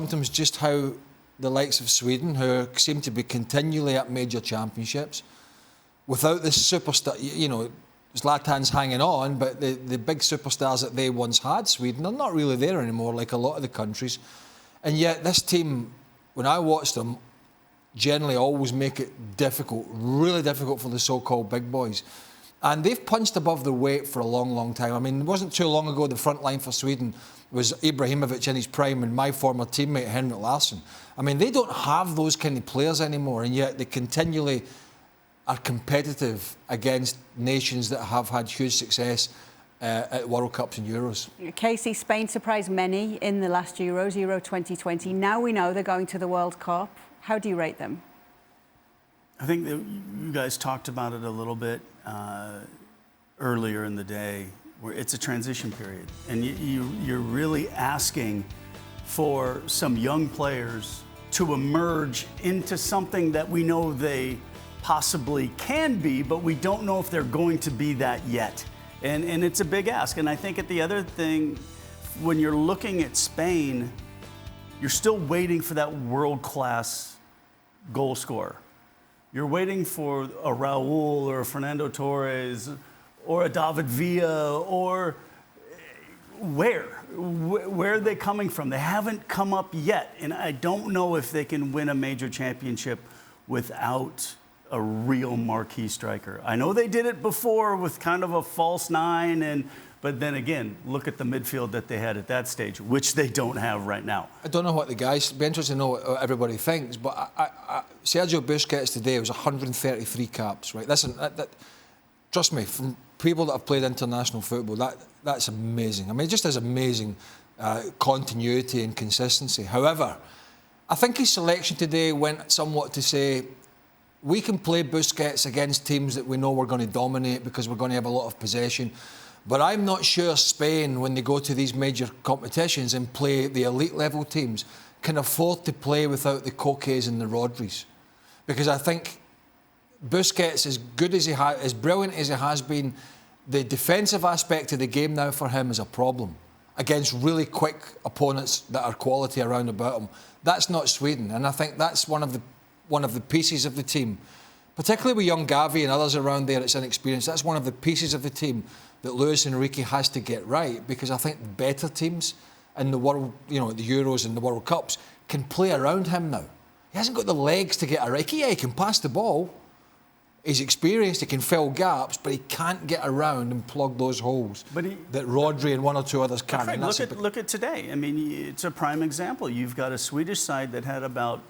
sometimes just how the likes of Sweden, who seem to be continually at major championships, without this superstar, you know, Zlatan's hanging on, but the big superstars that they once had, Sweden, are not really there anymore, like a lot of the countries. And yet this team, when I watch them, generally always make it difficult, really difficult for the so-called big boys. And they've punched above their weight for a long, long time. I mean, it wasn't too long ago the front line for Sweden was Ibrahimovic in his prime and my former teammate Henrik Larsson. I mean, they don't have those kind of players anymore, and yet they continually are competitive against nations that have had huge success at World Cups and Euros. Kasey, Spain surprised many in the last Euros, Euro 2020. Now we know they're going to the World Cup. How do you rate them? I think that you guys talked about it a little bit earlier in the day, where it's a transition period. And you're really asking for some young players to emerge into something that we know they possibly can be, but we don't know if they're going to be that yet. And it's a big ask. And I think at the other thing, when you're looking at Spain, you're still waiting for that world-class goal scorer. You're waiting for a Raul or a Fernando Torres or a David Villa, or where are they coming from? They haven't come up yet. And I don't know if they can win a major championship without a real marquee striker. I know they did it before with kind of a false nine, but then again, look at the midfield that they had at that stage, which they don't have right now. I don't know what the guys, it'd be interesting to know what everybody thinks, but Sergio Busquets today was 133 caps, right? Listen, trust me, from people that have played international football, that's amazing. I mean, it just has amazing continuity and consistency. However, I think his selection today went somewhat to say, we can play Busquets against teams that we know we're going to dominate because we're going to have a lot of possession. But I'm not sure Spain, when they go to these major competitions and play the elite level teams, can afford to play without the Kokes and the Rodris. Because I think Busquets, as good as he has, as brilliant as he has been, the defensive aspect of the game now for him is a problem against really quick opponents that are quality around about him. That's not Sweden, and I think that's one of the pieces of the team, particularly with young Gavi and others around there that's inexperienced. That's one of the pieces of the team that Luis Enrique has to get right, because I think better teams in the world, you know, the Euros and the World Cups, can play around him now. He hasn't got the legs to get around. Yeah, he can pass the ball. He's experienced, he can fill gaps, but he can't get around and plug those holes that Rodri and one or two others can. Frank, look at today. I mean, it's a prime example. You've got a Swedish side that had about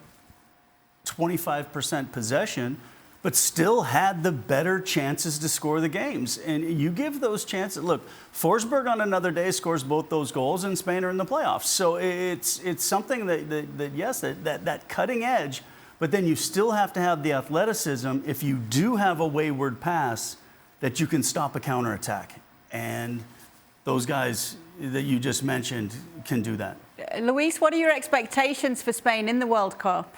25% possession, but still had the better chances to score the games. And you give those chances. Look, Forsberg on another day scores both those goals, and Spain are in the playoffs. So it's something that cutting edge, but then you still have to have the athleticism, if you do have a wayward pass, that you can stop a counterattack. And those guys that you just mentioned can do that. Luis, what are your expectations for Spain in the World Cup?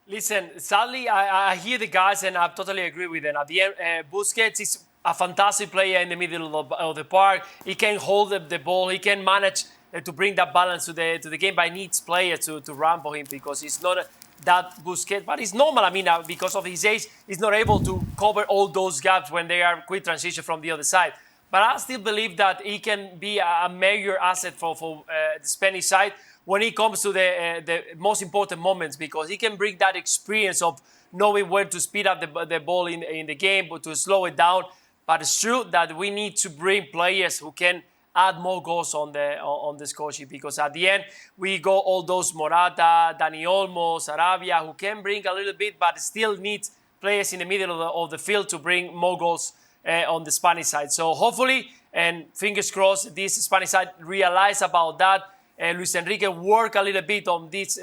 Listen, sadly, I hear the guys and I totally agree with them. At the end, Busquets is a fantastic player in the middle of the park. He can hold the ball. He can manage to bring that balance to the game, but he needs players to run for him, because he's not that Busquets. But it's normal. I mean, because of his age, he's not able to cover all those gaps when they are quick transition from the other side. But I still believe that he can be a major asset for the Spanish side when it comes to the most important moments, because he can bring that experience of knowing where to speed up the ball in the game, but to slow it down. But it's true that we need to bring players who can add more goals on the score sheet, because at the end, we got all those Morata, Dani Olmo, Sarabia, who can bring a little bit, but still need players in the middle of the field to bring more goals on the Spanish side. So hopefully, and fingers crossed, this Spanish side realize about that. Luis Enrique work a little bit on this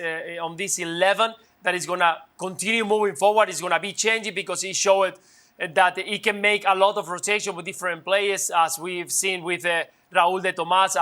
11 that is going to continue moving forward. It's going to be changing, because he showed that he can make a lot of rotation with different players, as we've seen with Raúl de Tomás.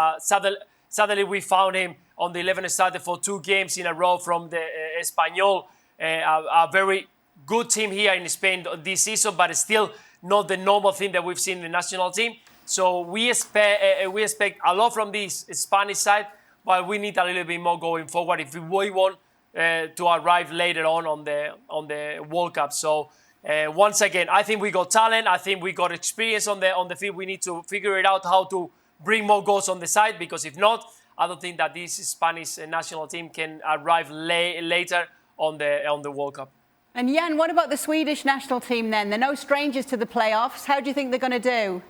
Suddenly we found him on the 11 started for 2 games in a row from the Espanyol, a very good team here in Spain this season, but still not the normal thing that we've seen in the national team. So we expect a lot from this Spanish side. but we need a little bit more going forward if we want to arrive later on the World Cup. So once again, I think we got talent. I think we got experience on the field. We need to figure it out how to bring more goals on the side, because if not, I don't think that this Spanish national team can arrive later on the World Cup. And Jan, what about the Swedish national team then? They're no strangers to the playoffs. How do you think they're going to do?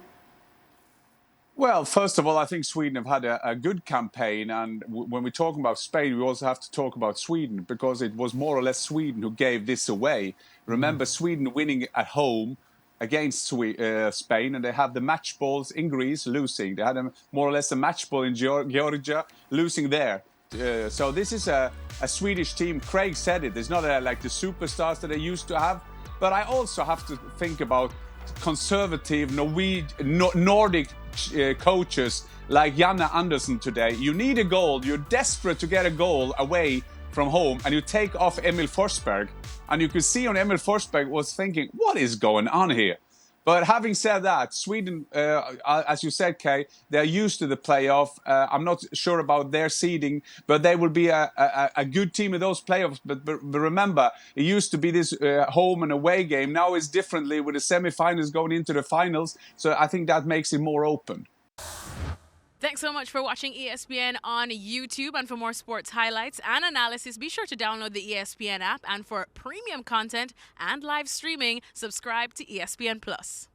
Well, first of all, I think Sweden have had a good campaign. And when we're talking about Spain, we also have to talk about Sweden, because it was more or less Sweden who gave this away. Remember, Sweden winning at home against Spain, and they have the match balls in Greece, losing. They had more or less a match ball in Georgia, losing there. So this is a Swedish team. Craig said it. It's not like the superstars that they used to have. But I also have to think about conservative Nordic coaches like Janne Andersson today. You need a goal. You're desperate to get a goal away from home, and you take off Emil Forsberg. And you could see on Emil Forsberg was thinking, what is going on here? But having said that, Sweden, as you said, Kay, they're used to the playoff. I'm not sure about their seeding, but they will be a good team in those playoffs. But remember, it used to be this home and away game. Now it's differently with the semi-finals going into the finals. So I think that makes it more open. Thanks so much for watching ESPN on YouTube. And for more sports highlights and analysis, be sure to download the ESPN app. And for premium content and live streaming, subscribe to ESPN+.